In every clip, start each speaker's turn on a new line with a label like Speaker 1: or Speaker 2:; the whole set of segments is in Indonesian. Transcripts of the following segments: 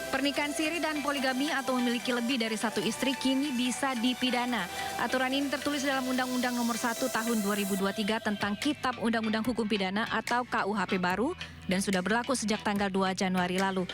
Speaker 1: Pernikahan siri dan poligami atau memiliki lebih dari satu istri kini bisa dipidana. Aturan ini tertulis dalam Undang-Undang Nomor 1 Tahun 2023 tentang Kitab Undang-Undang Hukum Pidana atau KUHP baru dan sudah berlaku sejak tanggal 2 Januari lalu.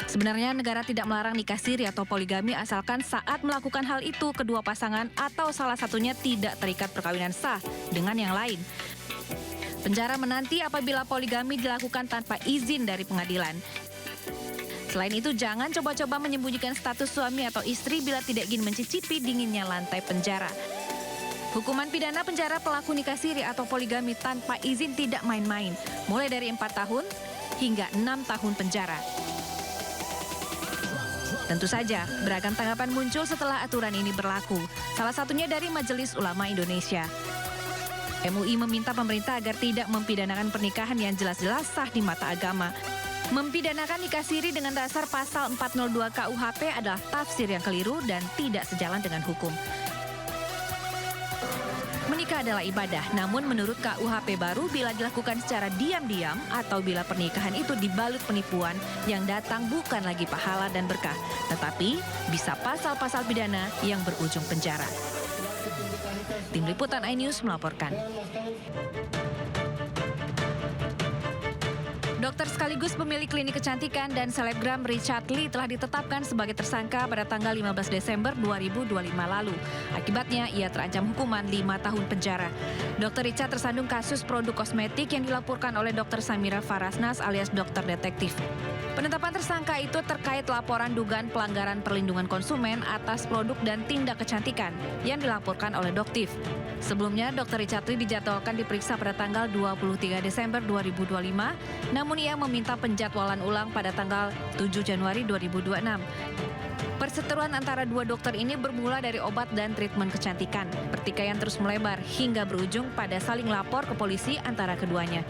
Speaker 1: Sebenarnya negara tidak melarang nikah siri atau poligami asalkan saat melakukan hal itu kedua pasangan atau salah satunya tidak terikat perkawinan sah dengan yang lain. Penjara menanti apabila poligami dilakukan tanpa izin dari pengadilan. Selain itu, jangan coba-coba menyembunyikan status suami atau istri bila tidak ingin mencicipi dinginnya lantai penjara. Hukuman pidana penjara pelaku nikah siri atau poligami tanpa izin tidak main-main, mulai dari 4 tahun hingga 6 tahun penjara. Tentu saja, beragam tanggapan muncul setelah aturan ini berlaku. Salah satunya dari Majelis Ulama Indonesia. MUI meminta pemerintah agar tidak mempidanakan pernikahan yang jelas-jelas sah di mata agama. Mempidanakan nikah siri dengan dasar pasal 402 KUHP adalah tafsir yang keliru dan tidak sejalan dengan hukum. Menikah adalah ibadah, namun menurut KUHP baru bila dilakukan secara diam-diam atau bila pernikahan itu dibalut penipuan yang datang bukan lagi pahala dan berkah, tetapi bisa pasal-pasal pidana yang berujung penjara. Tim Liputan iNews melaporkan. Dokter sekaligus pemilik klinik kecantikan dan selebgram Richard Lee telah ditetapkan sebagai tersangka pada tanggal 15 Desember 2025 lalu. Akibatnya, ia terancam hukuman 5 tahun penjara. Dr. Richard tersandung kasus produk kosmetik yang dilaporkan oleh Dr. Samira Farasnas alias Dokter Detektif. Penetapan tersangka itu terkait laporan dugaan pelanggaran perlindungan konsumen atas produk dan tindak kecantikan yang dilaporkan oleh Doktif. Sebelumnya, Dr. Richard Lee dijadwalkan diperiksa pada tanggal 23 Desember 2025, namun ia meminta penjadwalan ulang pada tanggal 7 Januari 2026. Perseteruan antara dua dokter ini bermula dari obat dan treatment kecantikan. Pertikaian terus melebar hingga berujung pada saling lapor ke polisi antara keduanya.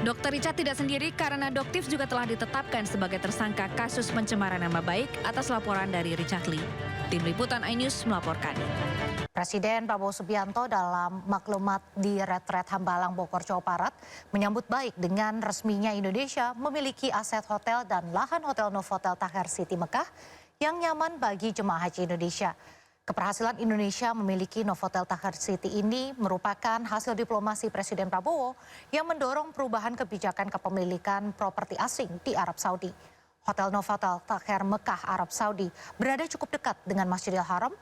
Speaker 1: Dr. Richard tidak sendiri karena Doktif juga telah ditetapkan sebagai tersangka kasus pencemaran nama baik atas laporan dari Richard Lee. Tim Liputan iNews melaporkan.
Speaker 2: Presiden Prabowo Subianto dalam maklumat di Retret Hambalang, Bogor, Jawa Barat menyambut baik dengan resminya Indonesia memiliki aset hotel dan lahan hotel Novotel Takher City Mekah yang nyaman bagi jemaah haji Indonesia. Keberhasilan Indonesia memiliki Novotel Takher City ini merupakan hasil diplomasi Presiden Prabowo yang mendorong perubahan kebijakan kepemilikan properti asing di Arab Saudi. Hotel Novotel Takher Mekah, Arab Saudi berada cukup dekat dengan Masjidil Haram,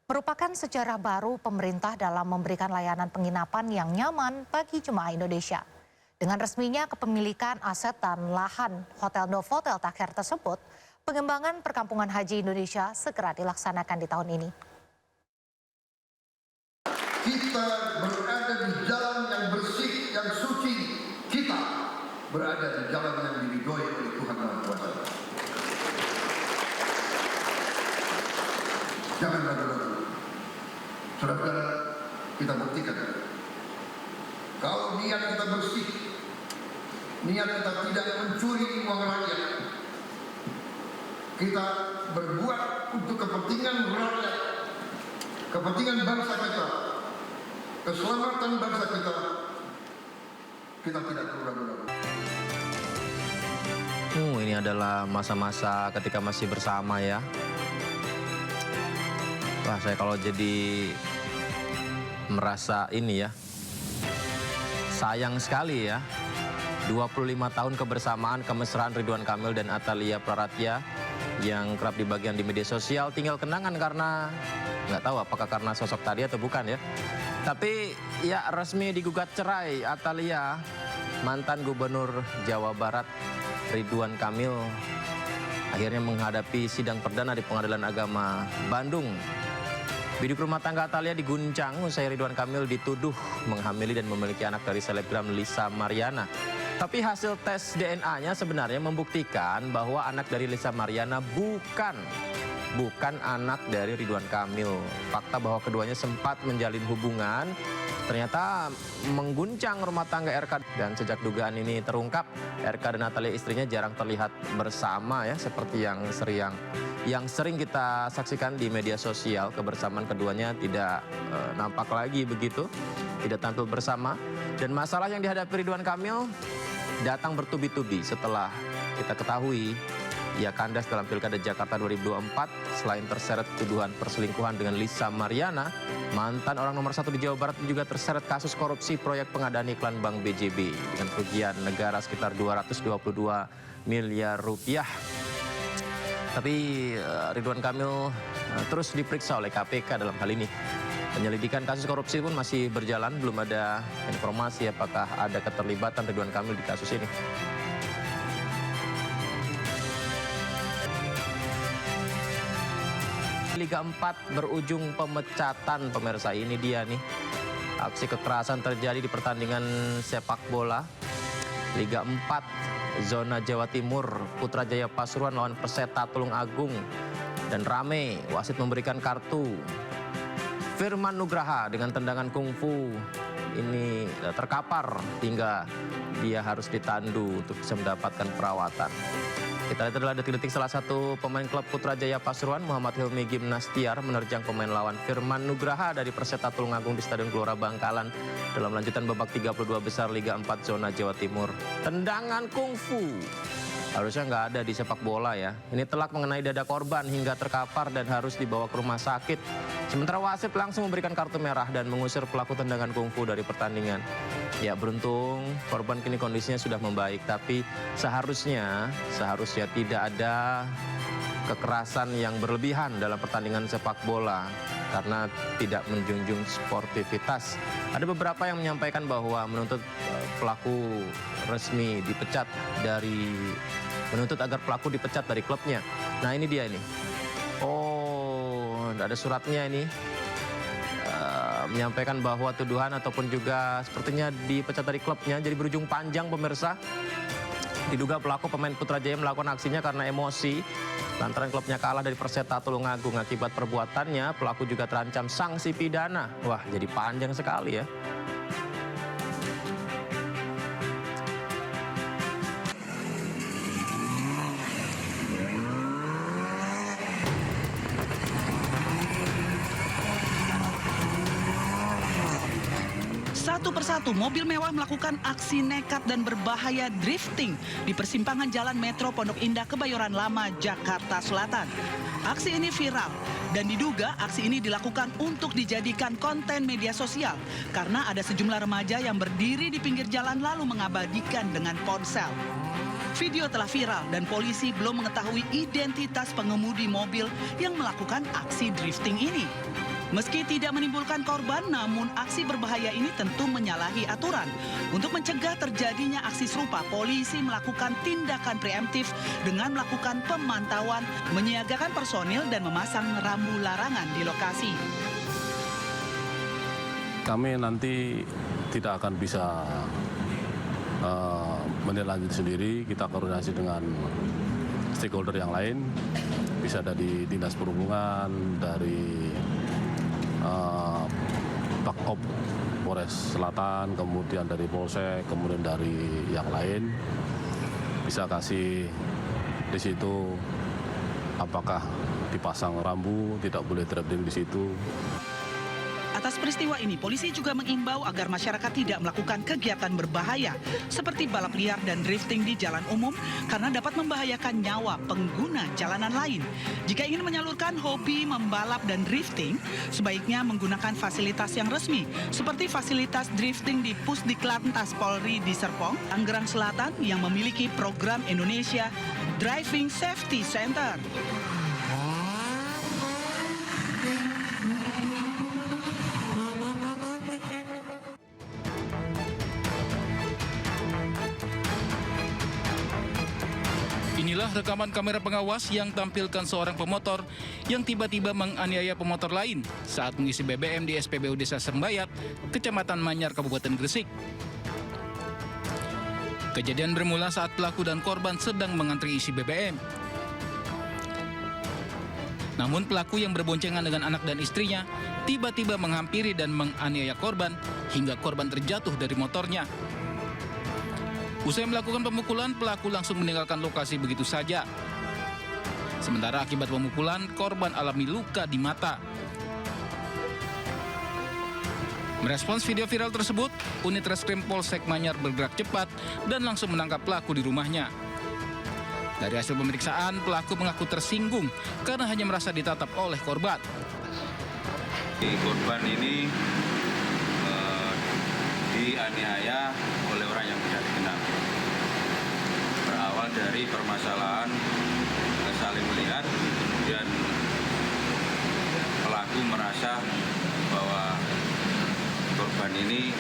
Speaker 2: merupakan sejarah baru pemerintah dalam memberikan layanan penginapan yang nyaman bagi jemaah Indonesia. Dengan resminya kepemilikan aset dan lahan Hotel Novotel Takher tersebut, pengembangan perkampungan haji Indonesia segera dilaksanakan di tahun ini.
Speaker 3: Kita berada di jalan yang bersih, yang suci. Kita berada di jalan yang diridhoi oleh Tuhan Maha Kuasa. Jangan ragu-ragu. Saudara-saudara, kita buktikan. Kalau niat kita bersih, niat kita tidak mencuri uang rakyat, kita berbuat untuk kepentingan rakyat, kepentingan bangsa kita, keselamatan bangsa kita tidak perlu ragu-ragu.
Speaker 4: Ini adalah masa-masa ketika masih bersama ya. Wah, saya kalau jadi merasa ini ya, sayang sekali ya. 25 tahun kebersamaan, kemesraan Ridwan Kamil dan Atalia Praratya yang kerap dibagikan di media sosial tinggal kenangan karena nggak tahu apakah karena sosok tadi atau bukan ya. Tapi ya resmi digugat cerai Atalia, mantan Gubernur Jawa Barat Ridwan Kamil akhirnya menghadapi sidang perdana di Pengadilan Agama Bandung. Bidik rumah tangga Atalia diguncang usai Ridwan Kamil dituduh menghamili dan memiliki anak dari selebgram Lisa Mariana. Tapi hasil tes DNA-nya sebenarnya membuktikan bahwa anak dari Lisa Mariana bukan anak dari Ridwan Kamil. Fakta bahwa keduanya sempat menjalin hubungan ternyata mengguncang rumah tangga RK, dan sejak dugaan ini terungkap, RK dan Atalia istrinya jarang terlihat bersama ya, seperti yang sering kita saksikan di media sosial. Kebersamaan keduanya tidak nampak lagi begitu, tidak tampil bersama. Dan masalah yang dihadapi Ridwan Kamil datang bertubi-tubi setelah kita ketahui Ia kandas dalam Pilkada Jakarta 2024 selain terseret tuduhan perselingkuhan dengan Lisa Mariana, mantan orang nomor 1 di Jawa Barat juga terseret kasus korupsi proyek pengadaan iklan Bank BJB dengan kerugian negara sekitar 222 miliar rupiah. Tapi Ridwan Kamil terus diperiksa oleh KPK dalam hal ini. Penyelidikan kasus korupsi pun masih berjalan, belum ada informasi apakah ada keterlibatan Ridwan Kamil di kasus ini. Liga 4 berujung pemecatan, pemirsa. Ini dia nih. Aksi kekerasan terjadi di pertandingan sepak bola Liga 4 zona Jawa Timur. Putrajaya Pasuruan lawan Perseta Tulung Agung. Dan rame, wasit memberikan kartu. Firman Nugraha dengan tendangan kungfu ini terkapar hingga dia harus ditandu untuk bisa mendapatkan perawatan. Kita lihat adalah detik-detik salah satu pemain klub Putrajaya Pasuruan, Muhammad Hilmi Gimnastiar, menerjang pemain lawan Firman Nugraha dari Perseta Tulung Agung di Stadion Gelora Bangkalan dalam lanjutan babak 32 besar Liga 4 zona Jawa Timur. Tendangan kungfu harusnya nggak ada di sepak bola ya. Ini telak mengenai dada korban hingga terkapar dan harus dibawa ke rumah sakit. Sementara wasit langsung memberikan kartu merah dan mengusir pelaku tendangan kungfu dari pertandingan. Ya beruntung korban kini kondisinya sudah membaik, tapi seharusnya tidak ada kekerasan yang berlebihan dalam pertandingan sepak bola karena tidak menjunjung sportivitas. Ada beberapa yang menyampaikan bahwa menuntut pelaku resmi dipecat menuntut agar pelaku dipecat dari klubnya. Nah ini dia ini. Oh, ada suratnya ini. Menyampaikan bahwa tuduhan ataupun juga sepertinya dipecat dari klubnya. Jadi berujung panjang, pemirsa. Diduga pelaku pemain Putrajaya melakukan aksinya karena emosi lantaran klubnya kalah dari Perseta Tulung Agung. Akibat perbuatannya, pelaku juga terancam sanksi pidana. Wah, jadi panjang sekali ya.
Speaker 5: Satu persatu mobil mewah melakukan aksi nekat dan berbahaya drifting di persimpangan Jalan Metro Pondok Indah Kebayoran Lama, Jakarta Selatan. Aksi ini viral dan diduga aksi ini dilakukan untuk dijadikan konten media sosial karena ada sejumlah remaja yang berdiri di pinggir jalan lalu mengabadikan dengan ponsel. Video telah viral dan polisi belum mengetahui identitas pengemudi mobil yang melakukan aksi drifting ini. Meski tidak menimbulkan korban, namun aksi berbahaya ini tentu menyalahi aturan. Untuk mencegah terjadinya aksi serupa, polisi melakukan tindakan preemptif dengan melakukan pemantauan, menyiagakan personil dan memasang rambu larangan di lokasi.
Speaker 6: Kami nanti tidak akan bisa menindaklanjuti sendiri, kita koordinasi dengan stakeholder yang lain, bisa dari Dinas Perhubungan, dari Bakop Polres Selatan, kemudian dari Polsek, kemudian dari yang lain, bisa kasih di situ apakah dipasang rambu, tidak boleh drifting di situ.
Speaker 5: Atas peristiwa ini, polisi juga mengimbau agar masyarakat tidak melakukan kegiatan berbahaya seperti balap liar dan drifting di jalan umum karena dapat membahayakan nyawa pengguna jalanan lain. Jika ingin menyalurkan hobi membalap dan drifting, sebaiknya menggunakan fasilitas yang resmi seperti fasilitas drifting di Pusdiklantas Polri di Serpong, Tangerang Selatan yang memiliki program Indonesia Driving Safety Center.
Speaker 7: Inilah rekaman kamera pengawas yang tampilkan seorang pemotor yang tiba-tiba menganiaya pemotor lain saat mengisi BBM di SPBU Desa Sembayat, Kecamatan Manyar, Kabupaten Gresik. Kejadian bermula saat pelaku dan korban sedang mengantri isi BBM. Namun pelaku yang berboncengan dengan anak dan istrinya tiba-tiba menghampiri dan menganiaya korban hingga korban terjatuh dari motornya. Usai melakukan pemukulan, pelaku langsung meninggalkan lokasi begitu saja. Sementara akibat pemukulan, korban alami luka di mata. Merespons video viral tersebut, unit Reskrim Polsek Manyar bergerak cepat dan langsung menangkap pelaku di rumahnya. Dari hasil pemeriksaan, pelaku mengaku tersinggung karena hanya merasa ditatap oleh korban.
Speaker 8: Korban ini dianiaya oleh orang yang tidak dikenal. Berawal dari permasalahan saling melihat, kemudian pelaku merasa bahwa korban ini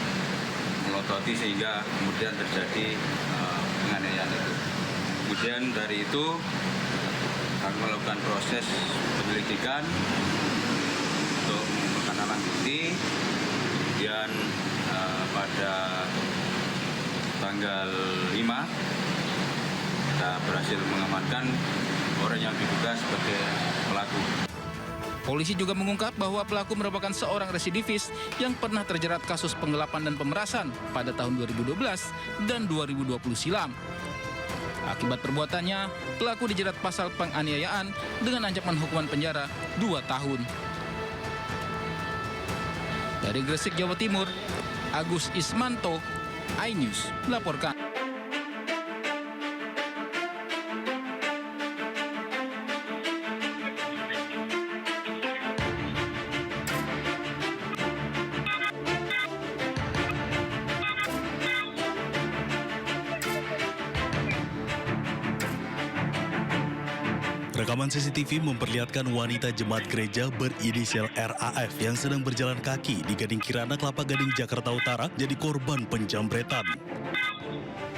Speaker 8: melototi sehingga kemudian terjadi penganiayaan itu. Kemudian dari itu kami melakukan proses penyelidikan untuk menindaklanjuti. Kemudian pada tanggal 5 kita berhasil mengamankan orang yang diduga sebagai pelaku.
Speaker 7: Polisi juga mengungkap bahwa pelaku merupakan seorang residivis yang pernah terjerat kasus penggelapan dan pemerasan pada tahun 2012 dan 2020 silam. Akibat perbuatannya, pelaku dijerat pasal penganiayaan dengan ancaman hukuman penjara 2 tahun. Dari Gresik, Jawa Timur, Agus Ismanto, iNews melaporkan.
Speaker 9: Rekaman CCTV memperlihatkan wanita jemaat gereja berinisial RAF yang sedang berjalan kaki di Gading Kirana, Kelapa Gading, Jakarta Utara jadi korban penjambretan.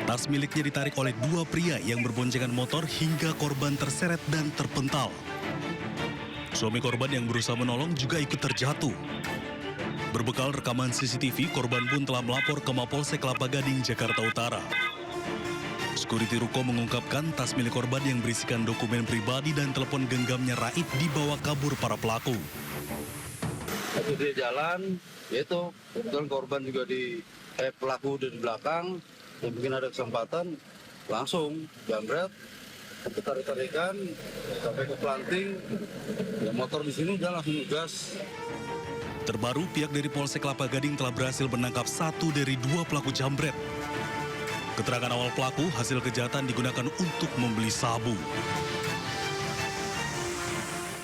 Speaker 9: Tas miliknya ditarik oleh 2 pria yang berboncengan motor hingga korban terseret dan terpental. Suami korban yang berusaha menolong juga ikut terjatuh. Berbekal rekaman CCTV, korban pun telah melapor ke Mapolsek Kelapa Gading, Jakarta Utara. Sekuriti ruko mengungkapkan tas milik korban yang berisikan dokumen pribadi dan telepon genggamnya raib dibawa kabur para pelaku.
Speaker 10: Waktu dia jalan, itu kebetulan korban juga pelaku di belakang, ya mungkin ada kesempatan, langsung jambret, tarik-tarikan, sampai ke planting, ya motor di sini dia langsung gas.
Speaker 9: Terbaru, pihak dari Polsek Kelapa Gading telah berhasil menangkap 1 dari 2 pelaku jambret. Keterangan awal pelaku, hasil kejahatan digunakan untuk membeli sabu.